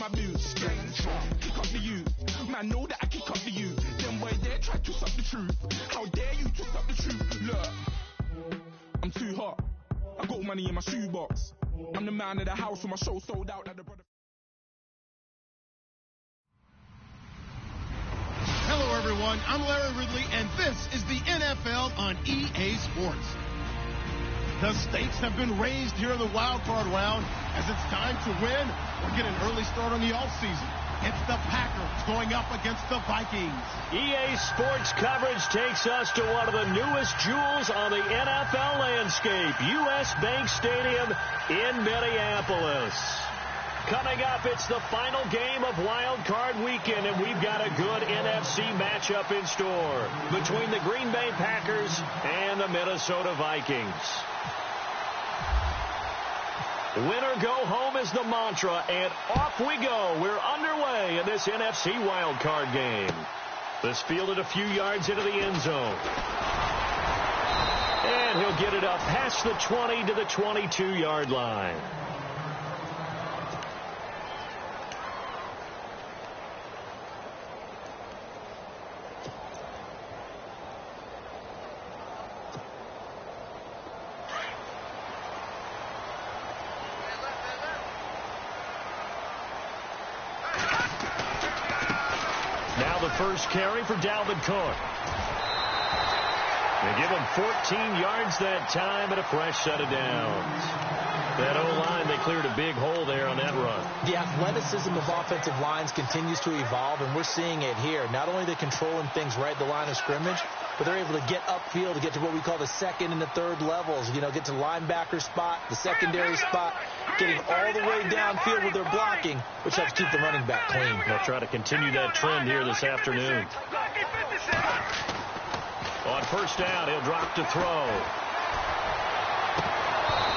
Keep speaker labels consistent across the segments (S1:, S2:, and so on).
S1: my boots. Kick up the youth. Man, know that I kick up the youth. Them boy there try to twist up the truth. How dare you twist up the truth? Look, I'm too hot. I got money in my shoebox. I'm the man of the house when my show sold out like the brother.
S2: Hello, everyone. I'm Larry Ridley, and this is the NFL on EA Sports. The stakes have been raised here in the wild card round as it's time to win or get an early start on the offseason. It's the Packers going up against the Vikings.
S3: EA Sports coverage takes us to one of the newest jewels on the NFL landscape, U.S. Bank Stadium in Minneapolis. Coming up, it's the final game of Wild Card Weekend, and we've got a good NFC matchup in store between the Green Bay Packers and the Minnesota Vikings. Winner go home is the mantra, and off we go. We're underway in this NFC Wild Card game. This fielded a few yards into the end zone. And he'll get it up past the 20 to the 22-yard line. First carry for Dalvin Cook. They give him 14 yards that time and a fresh set of downs. That O-line, they cleared a big hole there on that run.
S4: The athleticism of offensive lines continues to evolve, and we're seeing it here. Not only are they controlling things right at the line of scrimmage, but they're able to get upfield to get to what we call the second and the third levels. You know, get to the linebacker spot, the secondary spot, getting all the way downfield with their blocking, which helps keep the running back clean.
S3: They'll try to continue that trend here this afternoon. On first down, he'll drop to throw.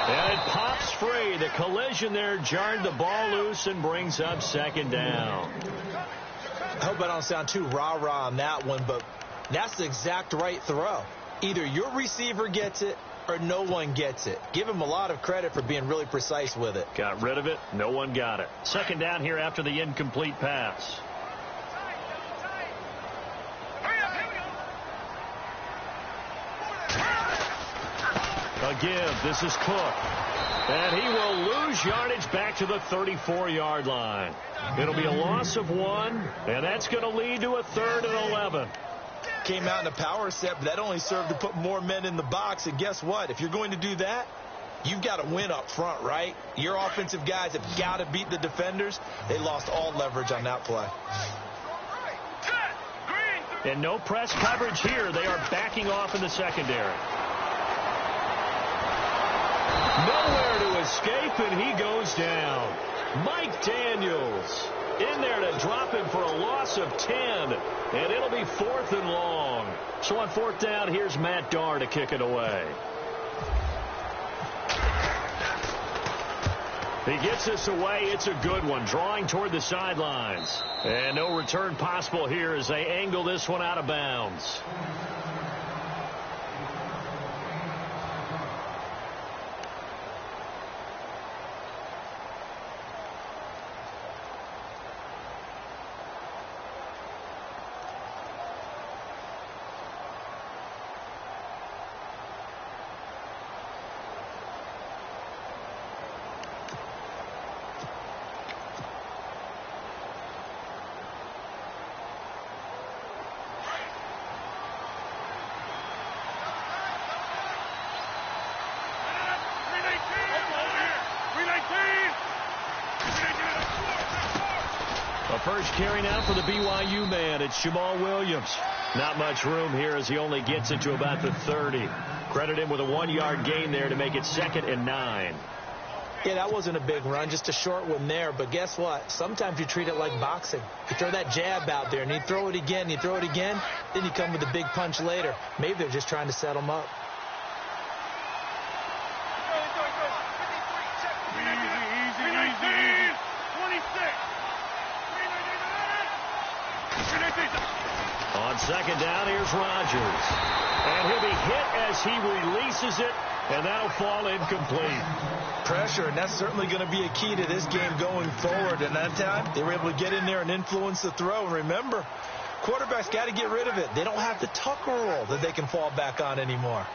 S3: And it pops free. The collision there jarred the ball loose and brings up second down.
S4: I hope I don't sound too rah-rah on that one, but that's the exact right throw. Either your receiver gets it or no one gets it. Give him a lot of credit for being really precise with it.
S3: Got rid of it. No one got it. Second down here after the incomplete pass. A give. This is Cook. And he will lose yardage back to the 34-yard line. It'll be a loss of 1, and that's going to lead to a 3rd and 11.
S4: Came out in a power set, but that only served to put more men in the box. And guess what? If you're going to do that, you've got to win up front, right? Your offensive guys have got to beat the defenders. They lost all leverage on that play.
S3: And no press coverage here. They are backing off in the secondary. Nowhere to escape, and he goes down. Mike Daniels in there to drop him for a loss of 10, and it'll be 4th and long. So on 4th down, here's Matt Darr to kick it away. He gets this away. It's a good one, drawing toward the sidelines. And no return possible here as they angle this one out of bounds. First carry now for the BYU man. It's Jamal Williams. Not much room here as he only gets it to about the 30. Credit him with a 1-yard gain there to make it 2nd and 9.
S4: Yeah, that wasn't a big run, just a short one there. But guess what? Sometimes you treat it like boxing. You throw that jab out there, and you throw it again, you throw it again, then you come with a big punch later. Maybe they're just trying to set them up. On second down, here's Rodgers. And he'll be hit as he releases it
S3: and that'll fall incomplete.
S4: Pressure, and that's certainly going to be a key to this game going forward. And that time, they were able to get in there and influence the throw. And remember, quarterbacks got to get rid of it. They don't have the Tucker rule that they can fall back on anymore.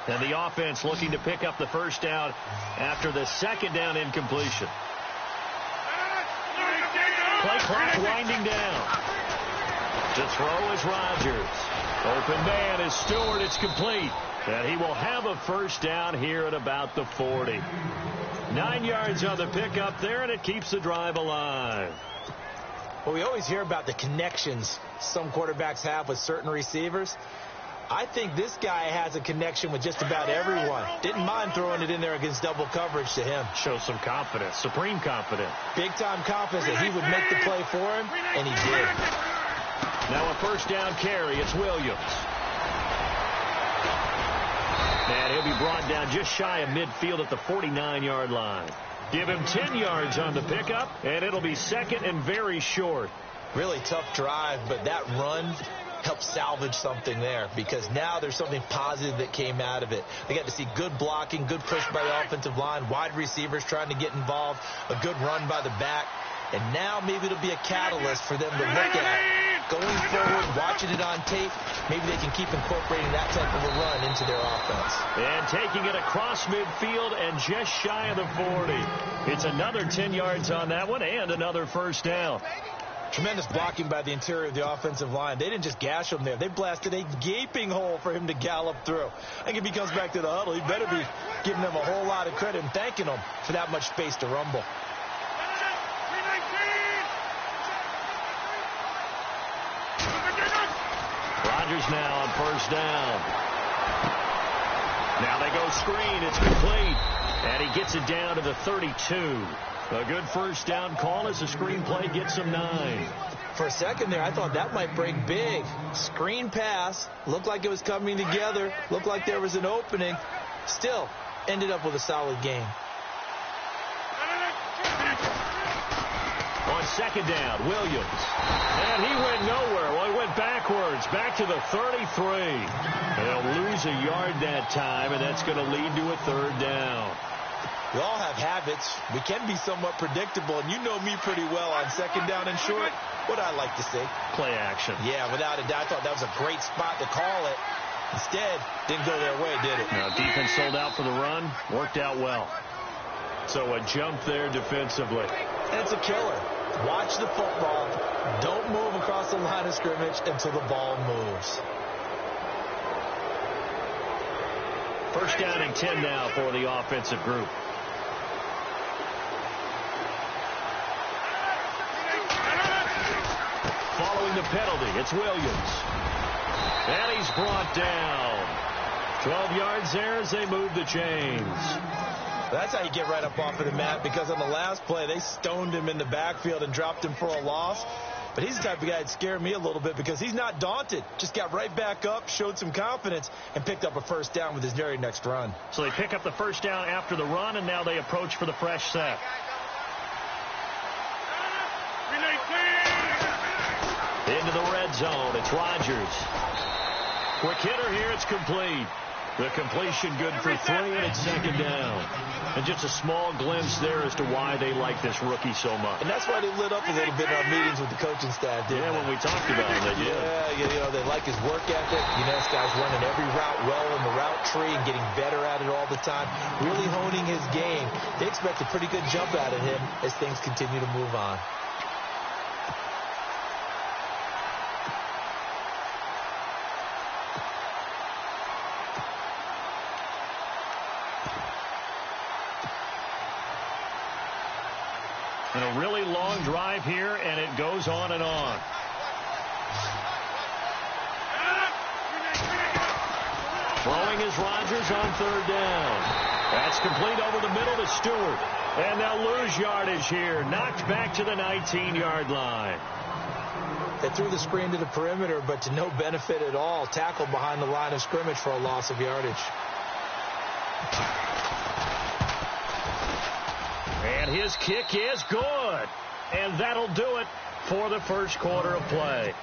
S3: And the offense looking to pick up the first down after the second down incompletion. Play clock winding down. To throw is Rodgers. Open man is Stewart. It's complete. And he will have a first down here at about the 40. 9 yards on the pickup there, and it keeps the drive alive.
S4: Well, we always hear about the connections some quarterbacks have with certain receivers. I think this guy has a connection with just about everyone. Didn't mind throwing it in there against double coverage to him.
S3: Shows some confidence, supreme confidence.
S4: Big-time confidence that he would make the play for him, and he did.
S3: Now a first down carry. It's Williams. And he'll be brought down just shy of midfield at the 49-yard line. Give him 10 yards on the pickup, and it'll be second and very short.
S4: Really tough drive, but that run helped salvage something there, because now there's something positive that came out of it. They got to see good blocking, good push by the offensive line, wide receivers trying to get involved, a good run by the back, and now maybe it'll be a catalyst for them to look at going forward, watching it on tape. Maybe they can keep incorporating that type of a run into their offense.
S3: And taking it across midfield and just shy of the 40. It's another 10 yards on that one and another first down.
S4: Tremendous blocking by the interior of the offensive line. They didn't just gash him there. They blasted a gaping hole for him to gallop through. I think if he comes back to the huddle, he better be giving them a whole lot of credit and thanking them for that much space to rumble.
S3: Rodgers now on first down. Now they go screen. It's complete. And he gets it down to the 32. A good first down call as the screen play gets him 9.
S4: For a second there, I thought that might break big. Screen pass. Looked like it was coming together. Looked like there was an opening. Still, ended up with a solid game.
S3: On second down, Williams. And he went nowhere. Well, he went backwards, back to the 33. They'll lose a yard that time, and that's going to lead to a third down.
S4: We all have habits. We can be somewhat predictable, and you know me pretty well on second down and short. What I like to see.
S3: Play action.
S4: Yeah, without a doubt. I thought that was a great spot to call it. Instead, didn't go their way, did it?
S3: Now, defense sold out for the run. Worked out well. So a jump there defensively.
S4: And it's a killer. Watch the football. Don't move across the line of scrimmage until the ball moves.
S3: First down and 10 now for the offensive group. Following the penalty, it's Williams. And he's brought down. 12 yards there as they move the chains.
S4: That's how you get right up off of the mat, because on the last play, they stoned him in the backfield and dropped him for a loss. But he's the type of guy that scared me a little bit, because he's not daunted. Just got right back up, showed some confidence, and picked up a first down with his very next run.
S3: So they pick up the first down after the run, and now they approach for the fresh set. Into the red zone. It's Rodgers. Quick hitter here. It's complete. The completion good for 3, and it's second down. And just a small glimpse there as to why they like this rookie so much.
S4: And that's why they lit up a little bit in our meetings with the coaching staff, didn't they?
S3: When we talked about it, they did.
S4: Yeah, they like his work ethic. You know, this guy's running every route well in the route tree and getting better at it all the time. Really honing his game. They expect a pretty good jump out of him as things continue to move on.
S3: And a really long drive here, and it goes on and on. Throwing is Rodgers on third down. That's complete over the middle to Stewart. And they'll lose yardage here. Knocked back to the 19-yard line.
S4: They threw the screen to the perimeter, but to no benefit at all. Tackled behind the line of scrimmage for a loss of yardage.
S3: And his kick is good. And that'll do it for the first quarter of play.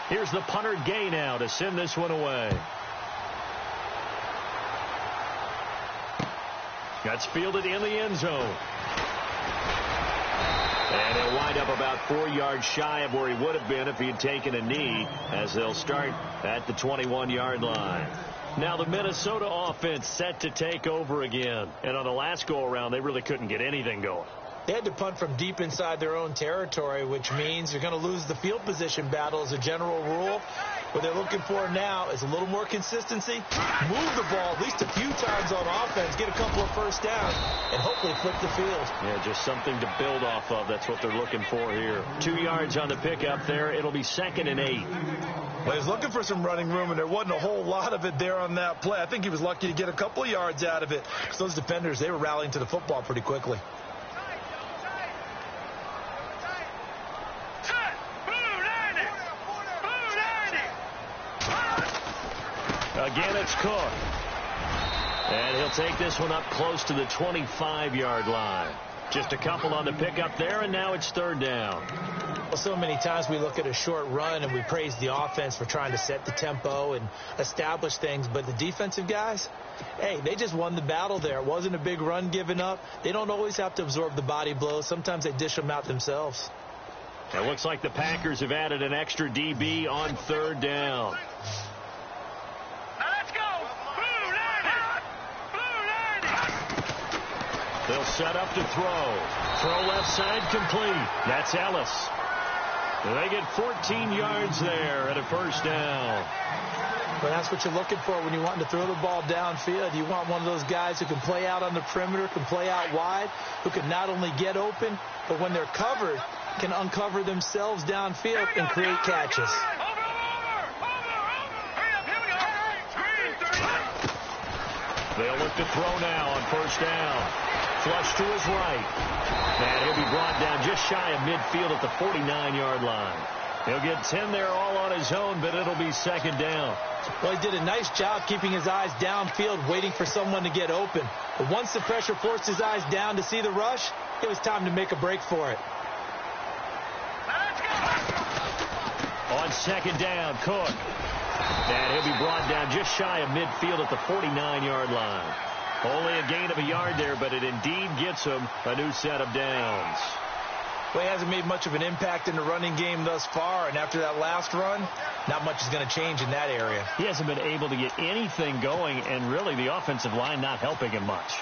S3: Here's the punter Gay now to send this one away. That's fielded in the end zone. And he'll wind up about 4 yards shy of where he would have been if he had taken a knee, as they'll start at the 21-yard line. Now the Minnesota offense set to take over again. And on the last go-around, they really couldn't get anything going.
S4: They had to punt from deep inside their own territory, which means you're going to lose the field position battle as a general rule. What they're looking for now is a little more consistency, move the ball at least a few times on offense, get a couple of first downs, and hopefully flip the field.
S3: Yeah, just something to build off of. That's what they're looking for here. 2 yards on the pickup there. It'll be 2nd and 8.
S5: Well, he was looking for some running room, and there wasn't a whole lot of it there on that play. I think he was lucky to get a couple of yards out of it, because those defenders, they were rallying to the football pretty quickly.
S3: Again, it's Cook. And he'll take this one up close to the 25-yard line. Just a couple on the pickup there, and now it's 3rd down.
S4: Well, so many times we look at a short run and we praise the offense for trying to set the tempo and establish things. But the defensive guys, hey, they just won the battle there. It wasn't a big run given up. They don't always have to absorb the body blows. Sometimes they dish them out themselves.
S3: It looks like the Packers have added an extra DB on 3rd down. They'll set up to throw. Throw left side complete. That's Ellis. They get 14 yards there at a 1st down.
S4: Well, that's what you're looking for when you want to throw the ball downfield. You want one of those guys who can play out on the perimeter, can play out wide, who can not only get open, but when they're covered, can uncover themselves downfield and create catches.
S3: They'll look to throw now on 1st down. Flush to his right. And he'll be brought down just shy of midfield at the 49-yard line. He'll get 10 there all on his own, but it'll be 2nd down.
S4: Well, he did a nice job keeping his eyes downfield, waiting for someone to get open. But once the pressure forced his eyes down to see the rush, it was time to make a break for it.
S3: On 2nd down, Cook. And he'll be brought down just shy of midfield at the 49-yard line. Only a gain of a yard there, but it indeed gets him a new set of downs.
S5: Well, he hasn't made much of an impact in the running game thus far, and after that last run, not much is going to change in that area.
S3: He hasn't been able to get anything going, and really the offensive line not helping him much.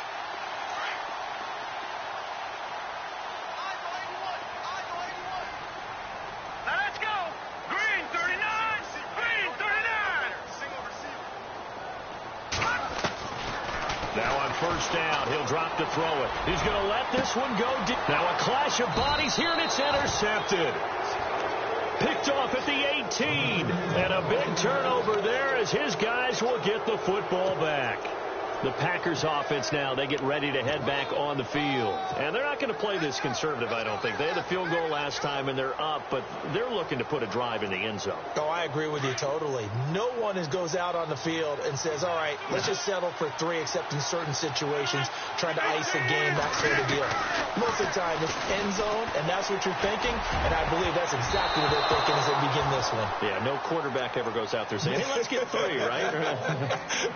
S3: Now on 1st down, he'll drop to throw it. He's going to let this one go deep. Now a clash of bodies here, and it's intercepted. Picked off at the 18. And a big turnover there as his guys will get the football back. The Packers offense now, they get ready to head back on the field. And they're not going to play this conservative, I don't think. They had the field goal last time, and they're up, but they're looking to put a drive in the end zone.
S4: Oh, I agree with you totally. No one goes out on the field and says, all right, let's just settle for 3, except in certain situations, trying to ice a game, that sort of deal. Most of the time, it's end zone, and that's what you're thinking, and I believe that's exactly what they're thinking as they begin this one.
S3: Yeah, no quarterback ever goes out there saying, hey, let's get 3, right?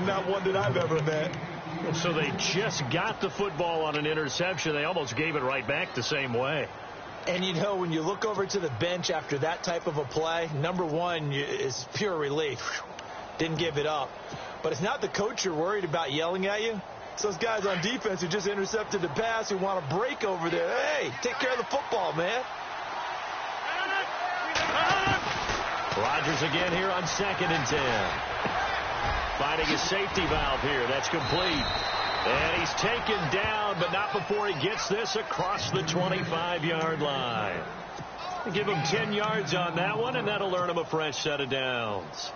S5: Not one that I've ever met.
S3: So they just got the football on an interception. They almost gave it right back the same way.
S4: And, you know, when you look over to the bench after that type of a play, number one is pure relief. Didn't give it up. But it's not the coach you're worried about yelling at you. It's those guys on defense who just intercepted the pass who want to break over there. Hey, take care of the football, man.
S3: Rodgers again here on 2nd and 10. Finding his safety valve here. That's complete. And he's taken down, but not before he gets this across the 25-yard line. Give him 10 yards on that one, and that'll earn him a fresh set of downs.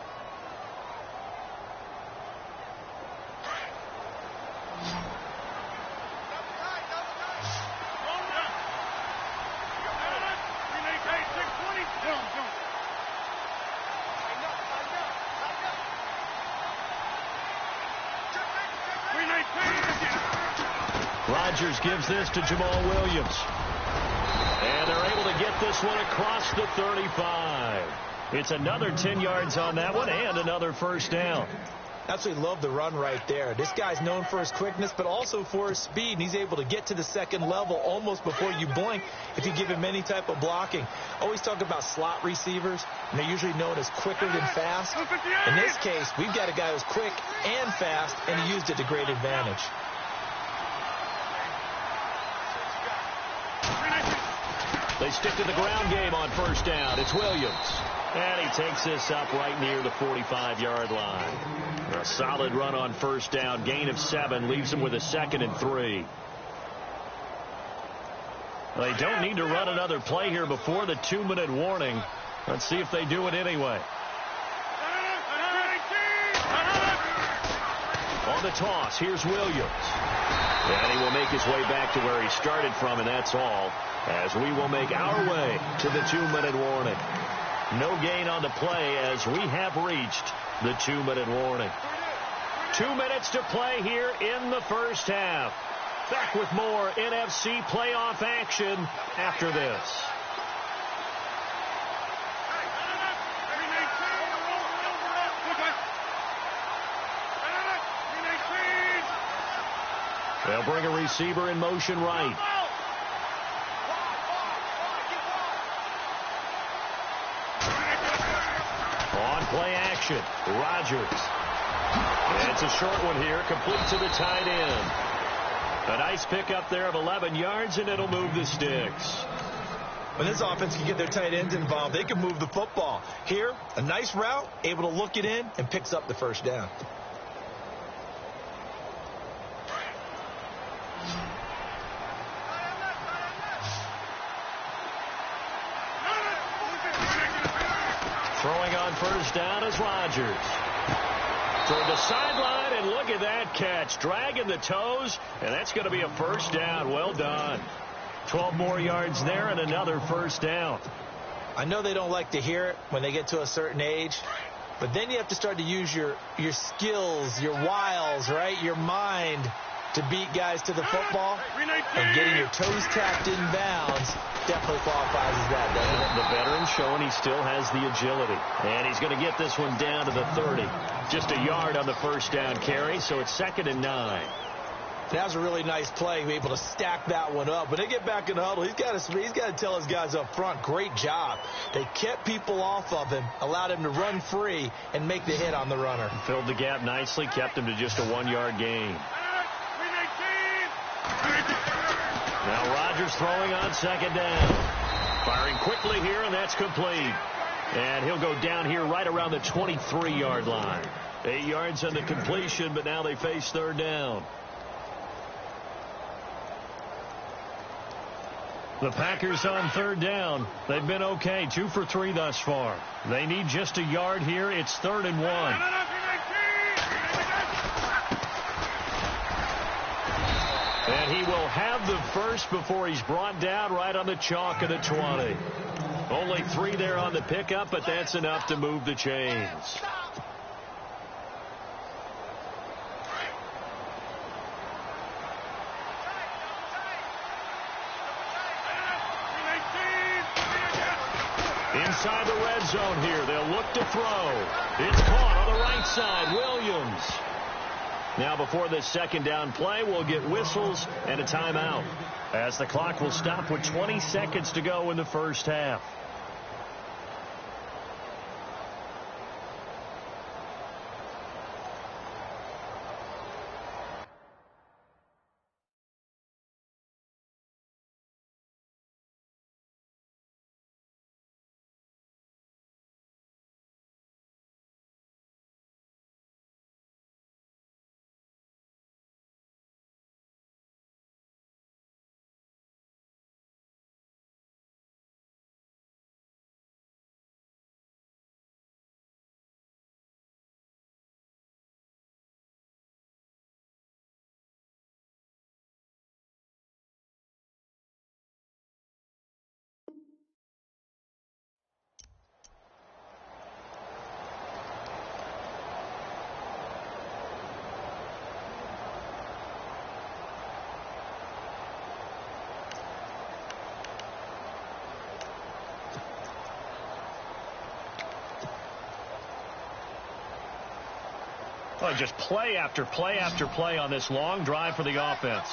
S3: Rodgers gives this to Jamal Williams. And they're able to get this one across the 35. It's another 10 yards on that one and another first down.
S4: Absolutely love the run right there. This guy's known for his quickness, but also for his speed. And he's able to get to the second level almost before you blink if you give him any type of blocking. Always talk about slot receivers, and they're usually known as quicker than fast. In this case, we've got a guy who's quick and fast, and he used it to great advantage.
S3: They stick to the ground game on first down. It's Williams. And he takes this up right near the 45-yard line. A solid run on first down. Gain of 7 leaves him with a 2nd and 3. They don't need to run another play here before the 2-minute warning. Let's see if they do it anyway. On the toss, here's Williams. And he will make his way back to where he started from, and that's all, as we will make our way to the 2-minute warning. No gain on the play as we have reached the 2-minute warning. 2 minutes to play here in the first half. Back with more NFC playoff action after this. They'll bring a receiver in motion right. On play action, Rodgers. And it's a short one here, complete to the tight end. A nice pickup there of 11 yards, and it'll move the sticks.
S5: When this offense can get their tight ends involved, they can move the football. Here, a nice route, able to look it in, and picks up the first down.
S3: Throwing on first down is Rodgers. Toward the sideline, and look at that catch. Dragging the toes, and that's going to be a first down. Well done. 12 more yards there and another first down.
S4: I know they don't like to hear it when they get to a certain age, but then you have to start to use your skills, your wiles, right, your mind to beat guys to the football. And getting your toes tapped in bounds definitely qualifies as that, doesn't it?
S3: The veteran showing he still has the agility. And he's going to get this one down to the 30. Just a yard on the first down carry, so it's 2nd and 9.
S4: That was a really nice play, be able to stack that one up. When they get back in the huddle, he's got to tell his guys up front, great job. They kept people off of him, allowed him to run free, and make the hit on the runner.
S3: Filled the gap nicely, kept him to just a 1-yard gain. Now Rodgers throwing on 2nd down. Firing quickly here, and that's complete. And he'll go down here right around the 23-yard line. 8 yards on the completion, but now they face 3rd down. The Packers on 3rd down. They've been okay, 2 for 3 thus far. They need just a yard here. It's 3rd and 1. And he will have the first before he's brought down right on the chalk of the 20. Only 3 there on the pickup, but that's enough to move the chains. Inside the red zone here, they'll look to throw. It's caught on the right side, Williams. Now before this 2nd down play, we'll get whistles and a timeout, as the clock will stop with 20 seconds to go in the first half. Oh, just play after play after play on this long drive for the offense.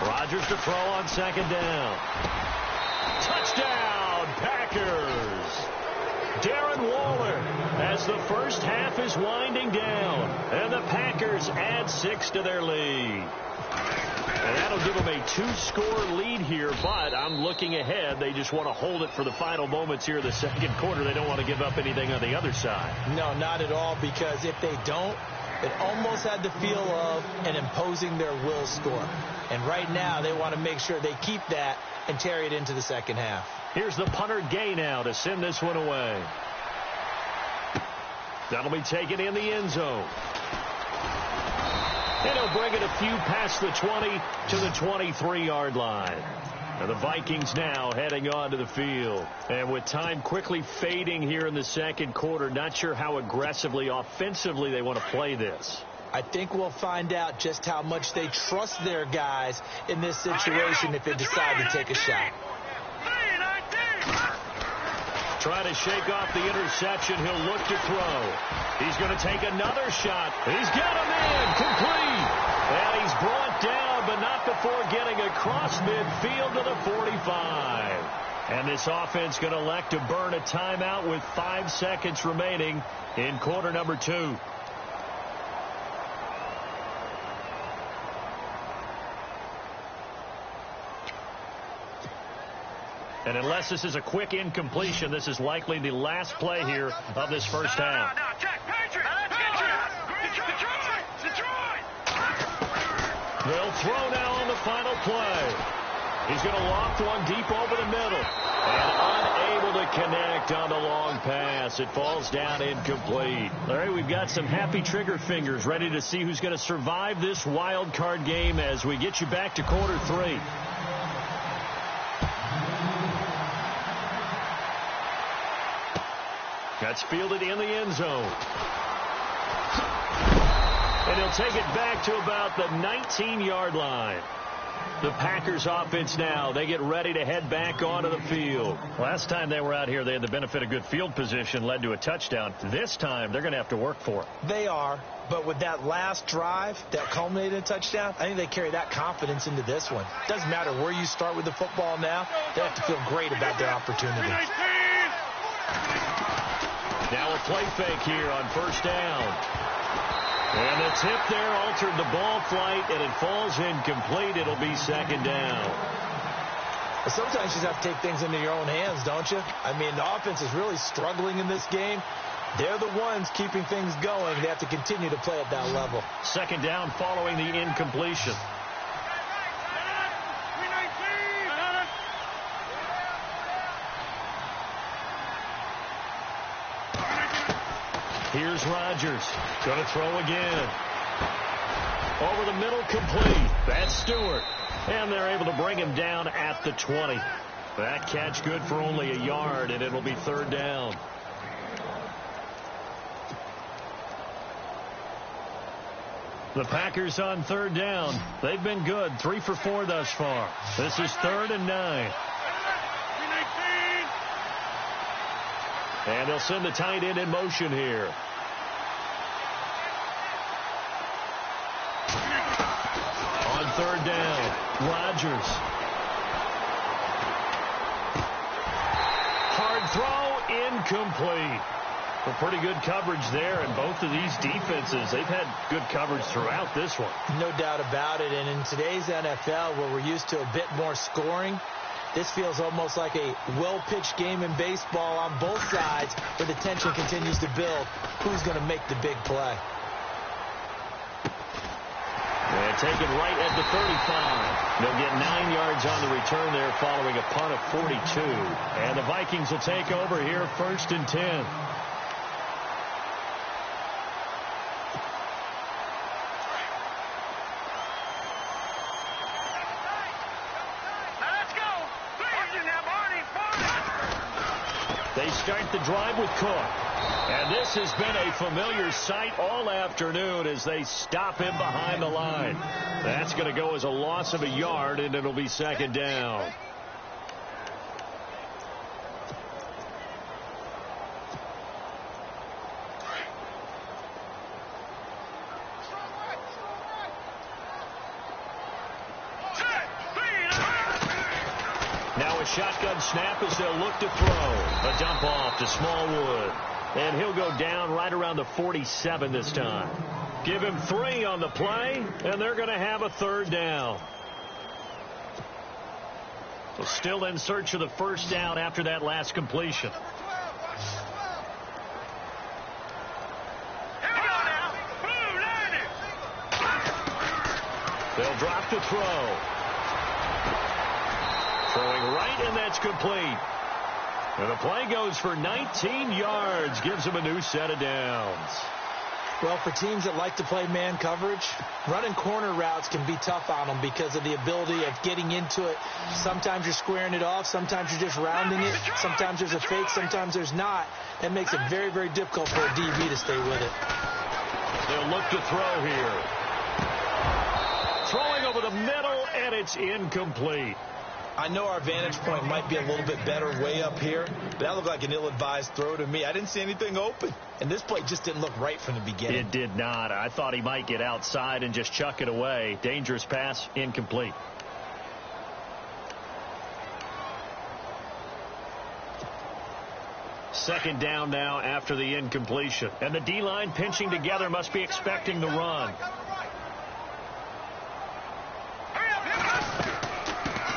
S3: Rodgers to throw on second down. Touchdown, Packers. Darren Waller as the first half is winding down. And the Packers add 6 to their lead. And that'll give them a 2-score lead here, but I'm looking ahead. They just want to hold it for the final moments here in the second quarter. They don't want to give up anything on the other side.
S4: No, not at all, because if they don't, it almost had the feel of an imposing their will score. And right now, they want to make sure they keep that and carry it into the second half.
S3: Here's the punter Gay now to send this one away. That'll be taken in the end zone. And he'll bring it a few past the 20 to the 23-yard line. And the Vikings now heading onto the field. And with time quickly fading here in the second quarter, not sure how aggressively, offensively they want to play this.
S4: I think we'll find out just how much they trust their guys in this situation if they decide to take a shot.
S3: Trying to shake off the interception. He'll look to throw. He's going to take another shot. He's got a man complete. And he's brought down, but not before getting across midfield to the 45. And this offense going to elect to burn a timeout with 5 seconds remaining in quarter number 2. And unless this is a quick incompletion, this is likely the last play here of this first half. They'll throw now on the final play. He's going to loft one deep over the middle. And unable to connect on the long pass. It falls down incomplete. Larry, we've got some happy trigger fingers ready to see who's going to survive this wild card game as we get you back to quarter 3. That's fielded in the end zone. And he'll take it back to about the 19-yard line. The Packers offense now, they get ready to head back onto the field. Last time they were out here, they had the benefit of good field position, led to a touchdown. This time, they're going to have to work for it.
S4: They are, but with that last drive that culminated in a touchdown, I think they carry that confidence into this one. Doesn't matter where you start with the football now, they have to feel great about their opportunity.
S3: Now a play fake here on first down. And the tip there altered the ball flight, and it falls incomplete. It'll be second down.
S4: Well, sometimes you just have to take things into your own hands, don't you? I mean, the offense is really struggling in this game. They're the ones keeping things going. They have to continue to play at that level.
S3: Second down following the incompletion. Here's Rodgers. Going to throw again. Over the middle, complete. That's Stewart. And they're able to bring him down at the 20. That catch good for only a yard, and it'll be third down. The Packers on third down. They've been good. 3 for 4 thus far. This is 3rd and 9. And they'll send the tight end in motion here. On third down, Rodgers. Hard throw, incomplete. Well, pretty good coverage there, and both of these defenses, they've had good coverage throughout this one.
S4: No doubt about it, and in today's NFL, where we're used to a bit more scoring, this feels almost like a well-pitched game in baseball on both sides, where the tension continues to build. Who's going to make the big play?
S3: And taken right at the 35. They'll get 9 yards on the return there following a punt of 42. And the Vikings will take over here, 1st and 10. They start the drive with Cook. And this has been a familiar sight all afternoon as they stop him behind the line. That's going to go as a loss of a yard, and it'll be second down. Now a shotgun snap as they'll look to throw. A dump off to Smallwood. And he'll go down right around the 47 this time. Give him 3 on the play, and they're going to have a third down. So still in search of the first down after that last completion. They'll drop to throw. Throwing right, and that's complete. And the play goes for 19 yards, gives them a new set of downs.
S4: Well, for teams that like to play man coverage, running corner routes can be tough on them because of the ability of getting into it. Sometimes you're squaring it off. Sometimes you're just rounding it. Sometimes there's a fake. Sometimes there's not. That makes it very, very difficult for a DB to stay with it.
S3: They'll look to throw here. Throwing over the middle, and it's incomplete.
S5: I know our vantage point might be a little bit better way up here, but that looked like an ill-advised throw to me. I didn't see anything open, and this play just didn't look right from the beginning.
S3: It did not. I thought he might get outside and just chuck it away. Dangerous pass, incomplete. Second down now after the incompletion. And the D-line pinching together must be expecting the run.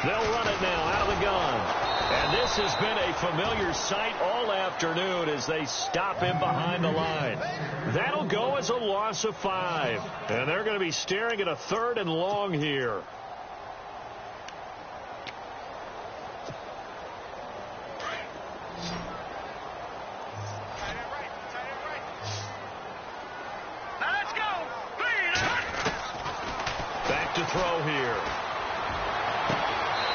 S3: They'll run it now out of the gun. And this has been a familiar sight all afternoon as they stop him behind the line. That'll go as a loss of 5. And they're going to be staring at a 3rd and long here. Back to throw here.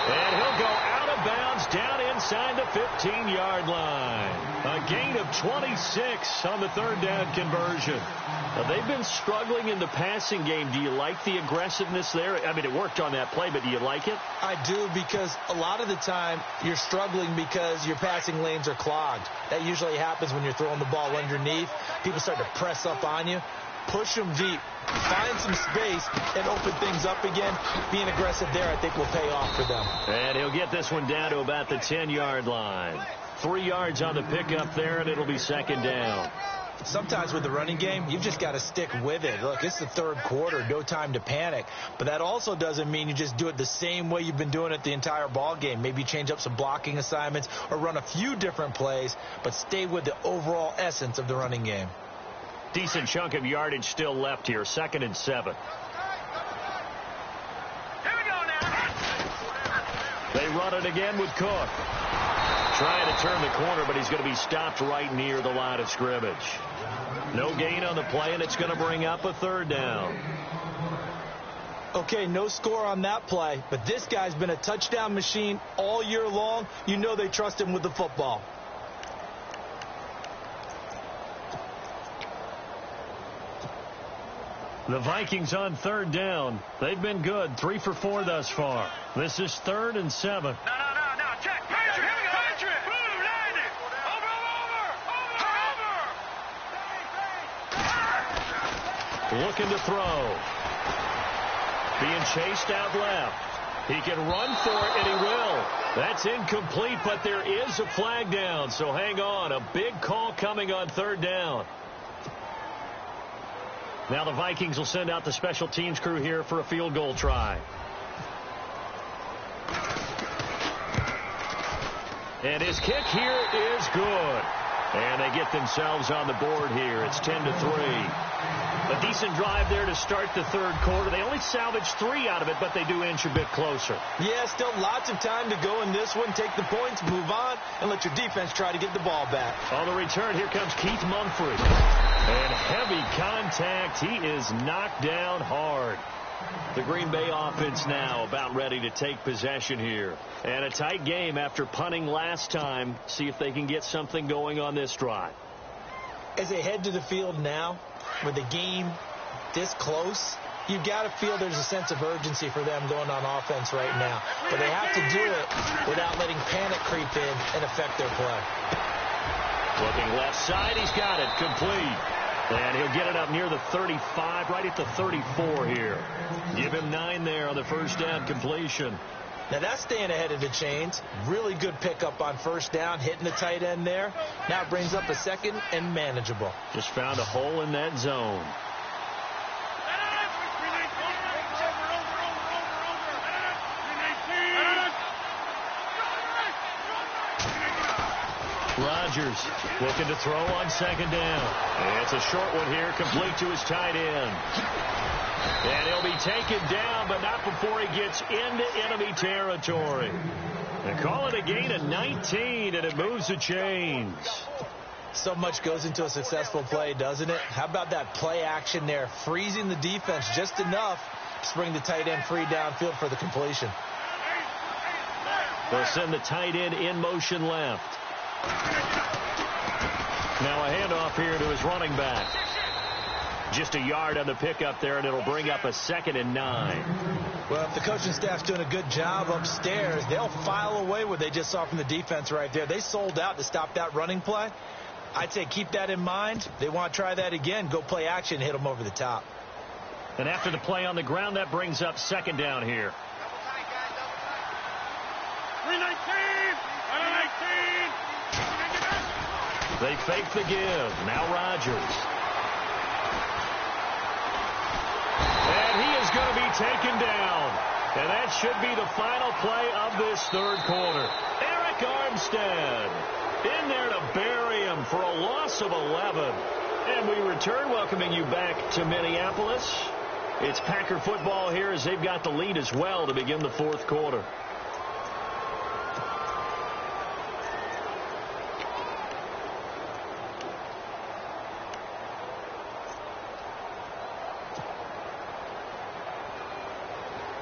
S3: And he'll go out of bounds down inside the 15-yard line. A gain of 26 on the 3rd down conversion. Now, they've been struggling in the passing game. Do you like the aggressiveness there? I mean, it worked on that play, but do you like it?
S4: I do, because a lot of the time you're struggling because your passing lanes are clogged. That usually happens when you're throwing the ball underneath. People start to press up on you. Push them deep, find some space, and open things up again. Being aggressive there, I think, will pay off for them.
S3: And he'll get this one down to about the 10-yard line. 3 yards on the pickup there, and it'll be second down.
S4: Sometimes with the running game, you've just got to stick with it. Look, it's the 3rd quarter, no time to panic. But that also doesn't mean you just do it the same way you've been doing it the entire ball game. Maybe change up some blocking assignments or run a few different plays, but stay with the overall essence of the running game.
S3: Decent chunk of yardage still left here. 2nd and 7. They run it again with Cook. Trying to turn the corner, but he's going to be stopped right near the line of scrimmage. No gain on the play, and it's going to bring up a 3rd down.
S4: Okay, no score on that play, but this guy's been a touchdown machine all year long. You know they trust him with the football.
S3: The Vikings on 3rd down. They've been good. 3 for 4 thus far. This is 3rd and 7.
S6: No. Check. Patriot. Boom, land it. Over.
S3: Looking to throw. Being chased out left. He can run for it, and he will. That's incomplete, but there is a flag down. So hang on. A big call coming on 3rd down. Now the Vikings will send out the special teams crew here for a field goal try. And his kick here is good. And they get themselves on the board here. It's 10-3. A decent drive there to start the 3rd quarter. They only salvaged 3 out of it, but they do inch a bit closer.
S4: Yeah, still lots of time to go in this one. Take the points, move on, and let your defense try to get the ball back.
S3: On the return, here comes Keith Mumphrey. And heavy contact. He is knocked down hard. The Green Bay offense now about ready to take possession here. And a tight game after punting last time. See if they can get something going on this drive.
S4: As they head to the field now, with the game this close, you've got to feel there's a sense of urgency for them going on offense right now. But they have to do it without letting panic creep in and affect their play.
S3: Looking left side, he's got it, complete. And he'll get it up near the 35, right at the 34 here. Give him 9 there on the first down completion.
S4: Now that's staying ahead of the chains. Really good pickup on first down, hitting the tight end there. Now it brings up a second and manageable.
S3: Just found a hole in that zone. Rodgers looking to throw on second down. It's a short one here, complete to his tight end. And he'll be taken down, but not before he gets into enemy territory. They call it a gain of 19, and it moves the chains.
S4: So much goes into a successful play, doesn't it? How about that play action there, freezing the defense just enough to bring the tight end free downfield for the completion.
S3: They'll send the tight end in motion left. Now a handoff here to his running back. Just a yard on the pickup there, and it'll bring up a 2nd and 9.
S4: Well, if the coaching staff's doing a good job upstairs, they'll file away what they just saw from the defense right there. They sold out to stop that running play. I'd say keep that in mind. They want to try that again. Go play action, hit them over the top.
S3: And after the play on the ground, that brings up 2nd down here.
S6: 319! 119!
S3: They fake the give. Now Rodgers. And he is going to be taken down. And that should be the final play of this third quarter. Arik Armstead in there to bury him for a loss of 11. And we return, welcoming you back to Minneapolis. It's Packer football here as they've got the lead as well to begin the fourth quarter.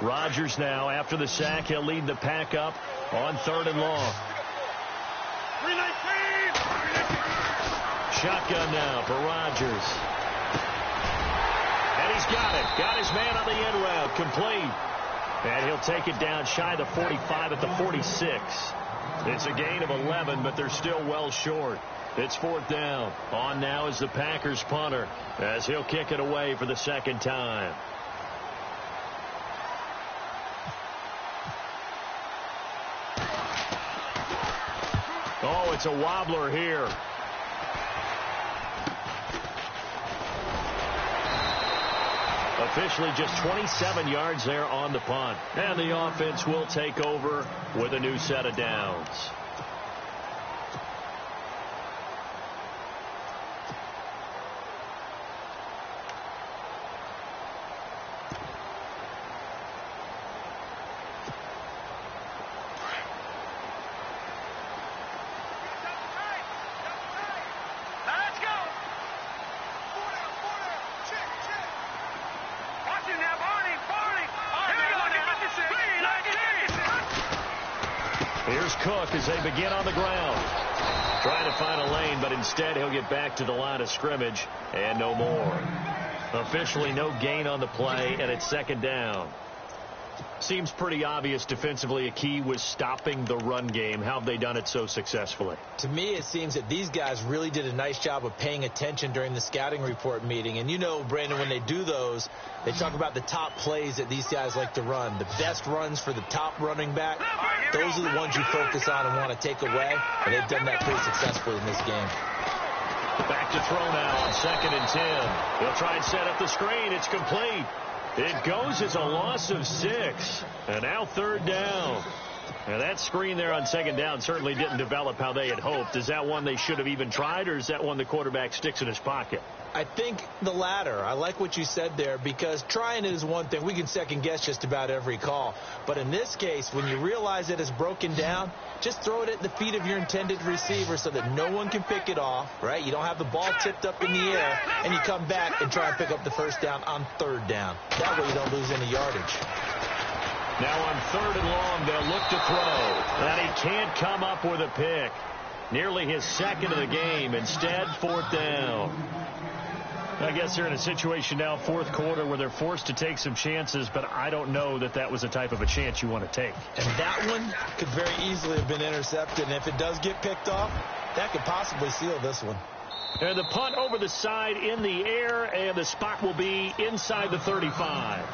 S3: Rodgers now, after the sack, he'll lead the pack up on 3rd and long.
S6: 319!
S3: Shotgun now for Rodgers. And he's got it. Got his man on the end route. Complete. And he'll take it down shy of the 45 at the 46. It's a gain of 11, but they're still well short. It's 4th down. On now is the Packers punter as he'll kick it away for the 2nd time. Oh, it's a wobbler here. Officially just 27 yards there on the punt. And the offense will take over with a new set of downs. Here's Cook as they begin on the ground. Trying to find a lane, but instead he'll get back to the line of scrimmage and no more. Officially no gain on the play, and it's 2nd down. Seems pretty obvious defensively a key was stopping the run game. How have they done it so successfully?
S4: To me, it seems that these guys really did a nice job of paying attention during the scouting report meeting. And you know, Brandon, when they do those, they talk about the top plays that these guys like to run. The best runs for the top running back, those are the ones you focus on and want to take away. And they've done that pretty successfully in this game.
S3: Back to throw now on 2nd and 10. He'll try and set up the screen. It's complete. It goes as a loss of 6. And now 3rd down. And that screen there on 2nd down certainly didn't develop how they had hoped. Is that one they should have even tried, or is that one the quarterback sticks in his pocket?
S4: I think the latter. I like what you said there, because trying it is one thing. We can second guess just about every call. But in this case, when you realize that it's broken down, just throw it at the feet of your intended receiver so that no one can pick it off, right? You don't have the ball tipped up in the air, and you come back and try and pick up the first down on 3rd down. That way you don't lose any yardage.
S3: Now on 3rd and long, they'll look to throw. And he can't come up with a pick. Nearly his second of the game. Instead, 4th down. I guess they're in a situation now, 4th quarter, where they're forced to take some chances, but I don't know that that was the type of a chance you want to take.
S5: And that one could very easily have been intercepted, and if it does get picked off, that could possibly seal this one.
S3: And the punt over the side in the air, and the spot will be inside the 35.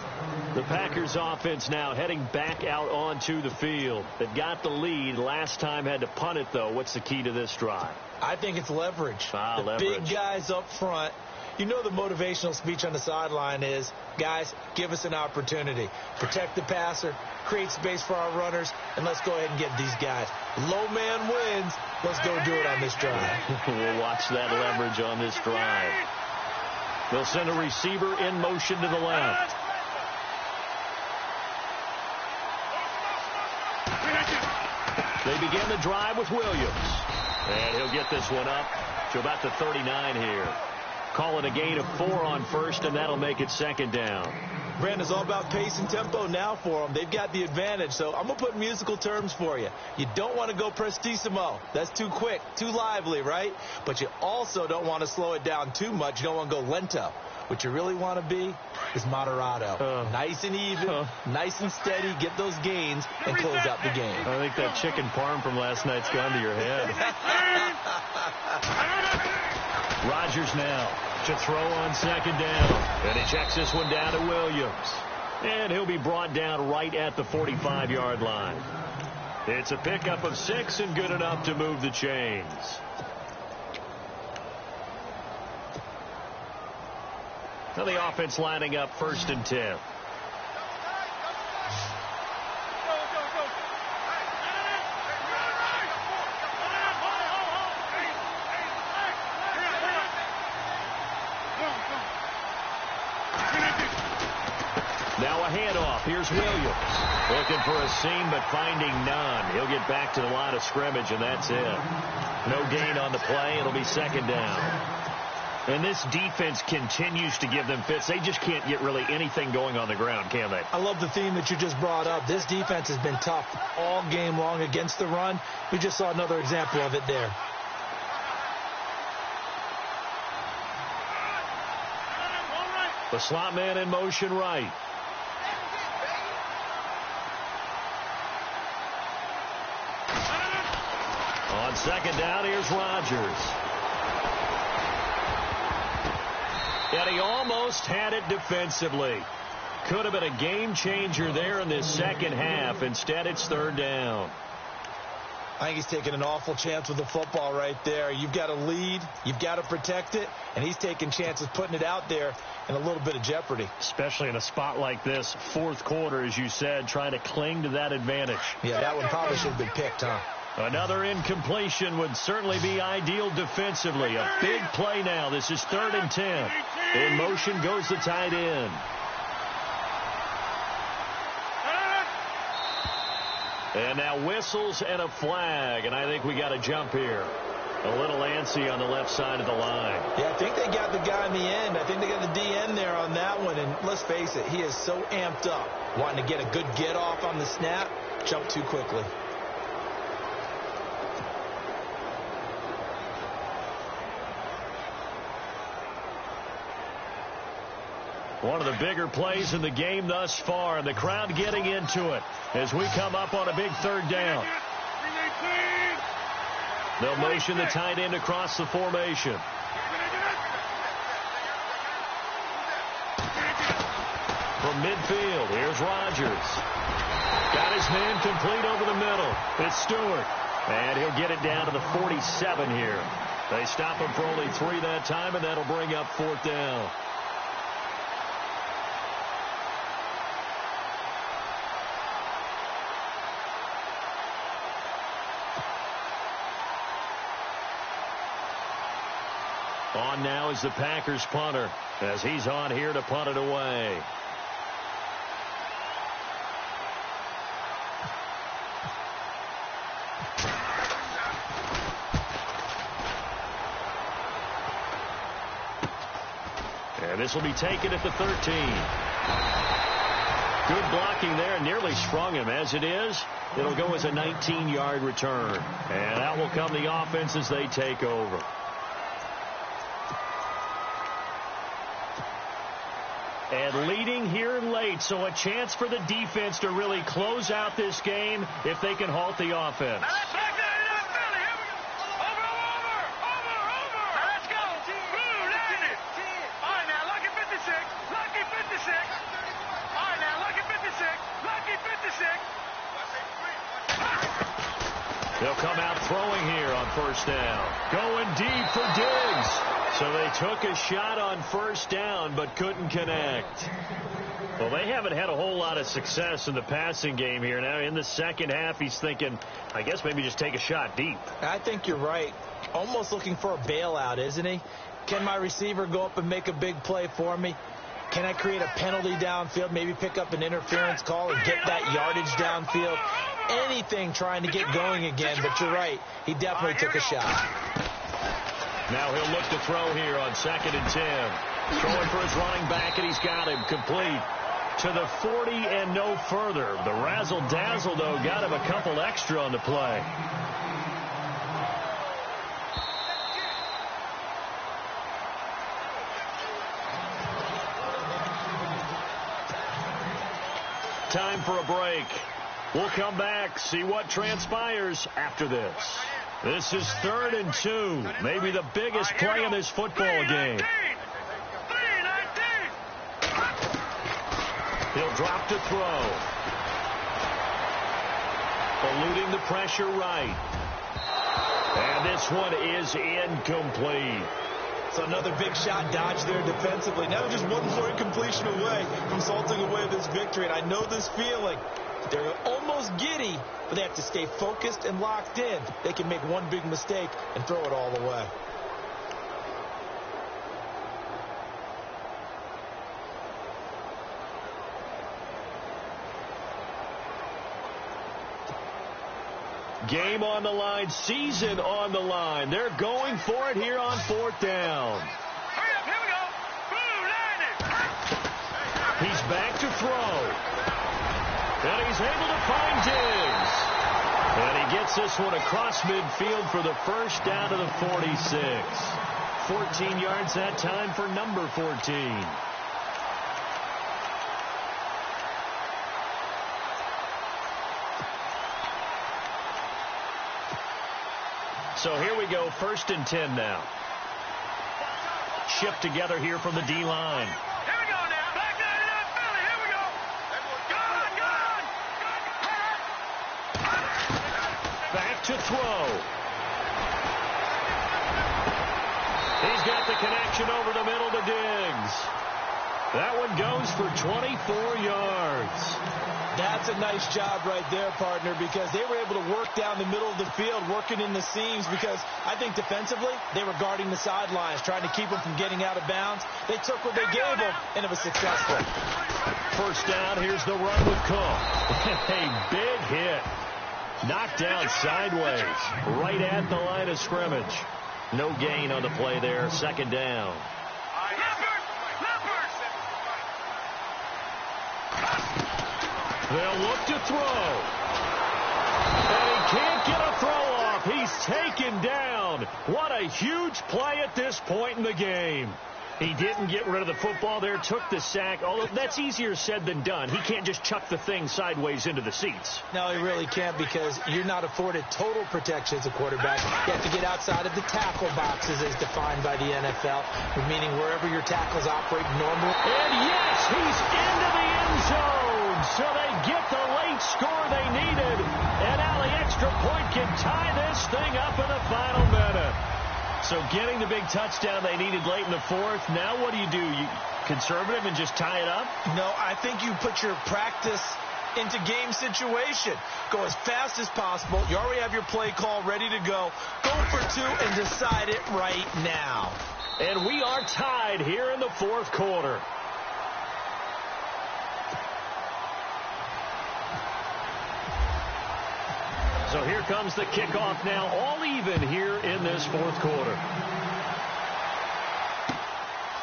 S3: The Packers offense now heading back out onto the field. They've got the lead. Last time had to punt it, though. What's the key to this drive?
S5: I think it's leverage.
S3: Leverage.
S5: Big guys up front. You know the motivational speech on the sideline is, guys, give us an opportunity. Protect the passer, create space for our runners, and let's go ahead and get these guys. Low man wins. Let's go do it on this drive.
S3: We'll watch that leverage on this drive. They'll send a receiver in motion to the left. They begin the drive with Williams. And he'll get this one up to about the 39 here. Call it a gain of 4 on first, and that'll make it 2nd down.
S5: Brandon, it's all about pace and tempo now for them. They've got the advantage, so I'm going to put musical terms for you. You don't want to go prestissimo. That's too quick, too lively, right? But you also don't want to slow it down too much. You don't want to go lento. What you really want to be is moderato. Nice and even, nice and steady, get those gains, and close out the game.
S3: I think that chicken parm from last night's gone to your head. Rodgers now to throw on 2nd down. And he checks this one down to Williams. And he'll be brought down right at the 45-yard line. It's a pickup of 6 and good enough to move the chains. Now the offense lining up 1st and 10. Now a handoff. Here's Williams. Looking for a seam, but finding none. He'll get back to the line of scrimmage, and that's it. No gain on the play. It'll be 2nd down. And this defense continues to give them fits. They just can't get really anything going on the ground, can they?
S5: I love the theme that you just brought up. This defense has been tough all game long against the run. We just saw another example of it there.
S3: The slot man in motion right. On 2nd down, here's Rodgers. And he almost had it defensively. Could have been a game changer there in this second half. Instead, it's 3rd down.
S5: I think he's taking an awful chance with the football right there. You've got to lead. You've got to protect it. And he's taking chances putting it out there in a little bit of jeopardy.
S3: Especially in a spot like this, 4th quarter, as you said, trying to cling to that advantage.
S5: Yeah, that one probably should have been picked, huh?
S3: Another incompletion would certainly be ideal defensively. A big play now. This is 3rd and 10. In motion goes the tight end. And now whistles and a flag, and I think we got a jump here. A little antsy on the left side of the line.
S5: Yeah, I think they got the guy in the end. I think they got the DN there on that one, and let's face it, he is so amped up, wanting to get a good get off on the snap, jump too quickly.
S3: One of the bigger plays in the game thus far, and the crowd getting into it as we come up on a big 3rd down. They'll motion the tight end across the formation. From midfield, here's Rodgers. Got his man complete over the middle. It's Stewart. And he'll get it down to the 47 here. They stop him for only 3 that time, and that'll bring up 4th down. On now is the Packers punter, as he's on here to punt it away. And this will be taken at the 13. Good blocking there, nearly sprung him. As it is, it'll go as a 19-yard return. And out will come the offense as they take over. And leading here late, so a chance for the defense to really close out this game if they can halt the offense. They'll come out throwing here on first down. Going deep for Diggs. So they took a shot on first down but couldn't connect. Well, they haven't had a whole lot of success in the passing game here. Now in the second half, he's thinking, I guess maybe just take a shot deep.
S5: I think you're right. Almost looking for a bailout, isn't he? Can my receiver go up and make a big play for me? Can I create a penalty downfield, maybe pick up an interference call and get that yardage downfield? Anything trying to get going again, but you're right. He definitely took a shot.
S3: Now he'll look to throw here on 2nd and 10. Throwing for his running back, and he's got him complete to the 40 and no further. The razzle-dazzle, though, got him a couple extra on the play. Time for a break. We'll come back, see what transpires after this. This is 3rd and 2, maybe the biggest play in this football game. He'll drop to throw. Eluding the pressure right. And this one is incomplete.
S5: So another big shot dodged there defensively. Now just one more incompletion away from salting away this victory. And I know this feeling. They're almost giddy, but they have to stay focused and locked in. They can make one big mistake and throw it all away.
S3: Game on the line, season on the line. They're going for it here on 4th down.
S6: Hurry up, here we go. Boom, line it.
S3: He's back to throw. And he's able to find Diggs. And he gets this one across midfield for the first down to the 46. 14 yards that time for number 14. So here we go, 1st and 10 now. Shift together here from the D-line.
S6: Here we go now. Back there in that Philly. Here we go. Go on.
S3: Back to throw. He's got the connection over the middle to Diggs. That one goes for 24 yards.
S5: That's a nice job right there, partner, because they were able to work down the middle of the field, working in the seams, because I think defensively they were guarding the sidelines, trying to keep them from getting out of bounds. They took what they gave them, and it was successful.
S3: First down, here's the run with Cook. A big hit. Knocked down sideways, right at the line of scrimmage. No gain on the play there, 2nd down. They'll look to throw. And he can't get a throw off. He's taken down. What a huge play at this point in the game. He didn't get rid of the football there, took the sack. Although that's easier said than done. He can't just chuck the thing sideways into the seats.
S5: No, he really can't, because you're not afforded total protection as a quarterback. You have to get outside of the tackle boxes as defined by the NFL, meaning wherever your tackles operate normally.
S3: And yes, he's into the end zone. So they get the late score they needed. And now the extra point can tie this thing up in the final minute. So getting the big touchdown they needed late in the 4th. Now what do? You conservative and just tie it up?
S5: No, I think you put your practice into game situation. Go as fast as possible. You already have your play call ready to go. Go for 2 and decide it right now.
S3: And we are tied here in the 4th quarter. So here comes the kickoff now, all even here in this 4th quarter.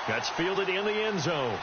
S3: That's fielded in the end zone.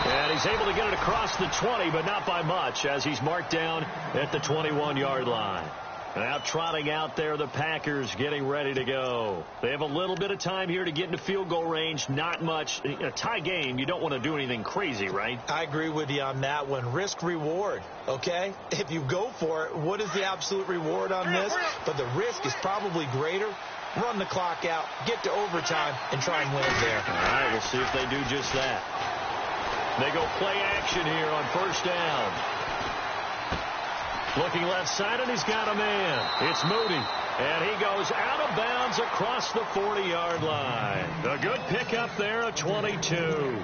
S3: And he's able to get it across the 20, but not by much, as he's marked down at the 21-yard line. Now trotting out there, the Packers getting ready to go. They have a little bit of time here to get into field goal range. Not much. In a tie game, you don't want to do anything crazy, right?
S5: I agree with you on that one. Risk reward, okay? If you go for it, what is the absolute reward on this? But the risk is probably greater. Run the clock out, get to overtime, and try and win it there.
S3: All right, we'll see if they do just that. They go play action here on first down. Looking left side, and he's got a man. It's Moody, and he goes out of bounds across the 40-yard line. A good pickup there, a 22.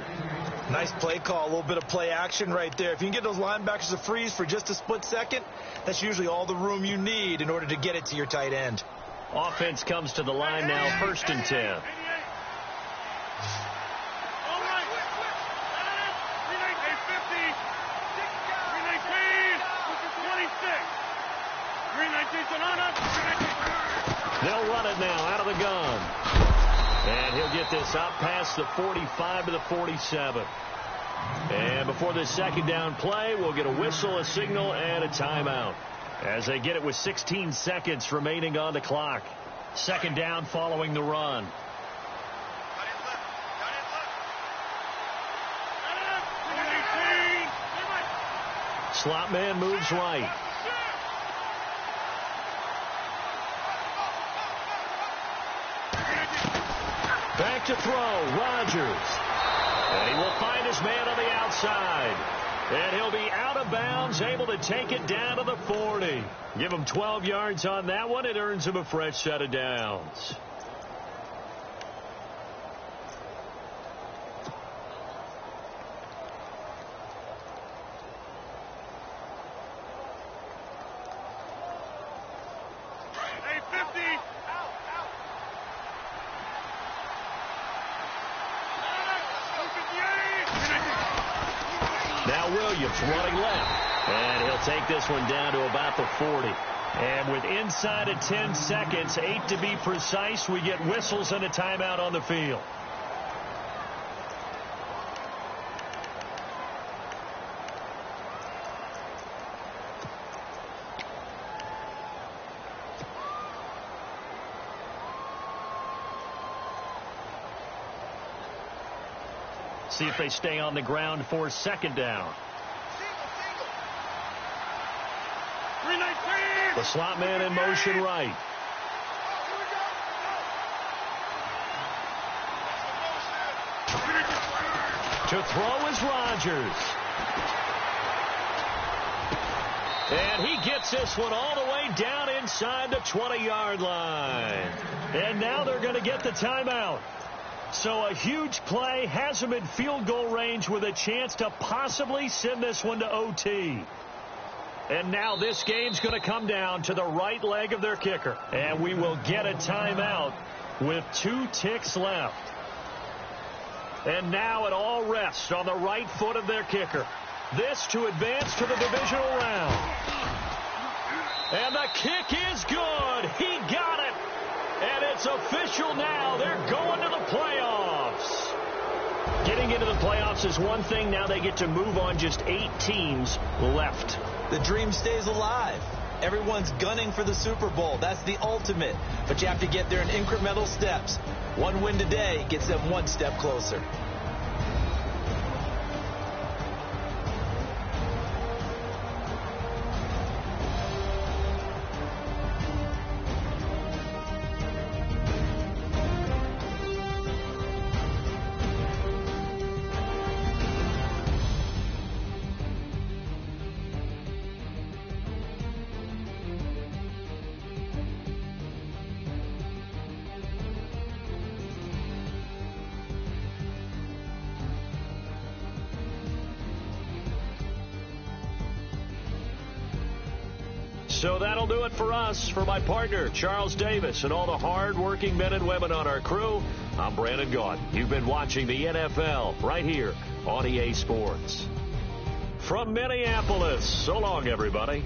S5: Nice play call, a little bit of play action right there. If you can get those linebackers to freeze for just a split second, that's usually all the room you need in order to get it to your tight end.
S3: Offense comes to the line now, first and 10. They'll run it now out of the gun. And he'll get this out past the 45 to the 47. And before this second down play, we'll get a whistle, a signal, and a timeout, as they get it with 16 seconds remaining on the clock. Second down following the run. Slot man moves right. Back to throw, Rodgers. And he will find his man on the outside. And he'll be out of bounds, able to take it down to the 40. Give him 12 yards on that one. It earns him a fresh set of downs. Running left, and he'll take this one down to about the 40. And with inside of 10 seconds, 8 to be precise, we get whistles and a timeout on the field. See if they stay on the ground for second down. The slot man in motion right. To throw is Rodgers. And he gets this one all the way down inside the 20-yard line. And now they're going to get the timeout. So a huge play has him in field goal range with a chance to possibly send this one to OT. And now this game's going to come down to the right leg of their kicker. And we will get a timeout with 2 ticks left. And now it all rests on the right foot of their kicker. This to advance to the divisional round. And the kick is good. He got it. And it's official now. They're going to the playoffs. Getting into the playoffs is one thing. Now they get to move on. Just 8 teams left.
S5: The dream stays alive. Everyone's gunning for the Super Bowl. That's the ultimate. But you have to get there in incremental steps. One win today gets them one step closer.
S3: So that'll do it for us. For my partner, Charles Davis, and all the hard-working men and women on our crew, I'm Brandon Gaudin. You've been watching the NFL right here on EA Sports. From Minneapolis, so long, everybody.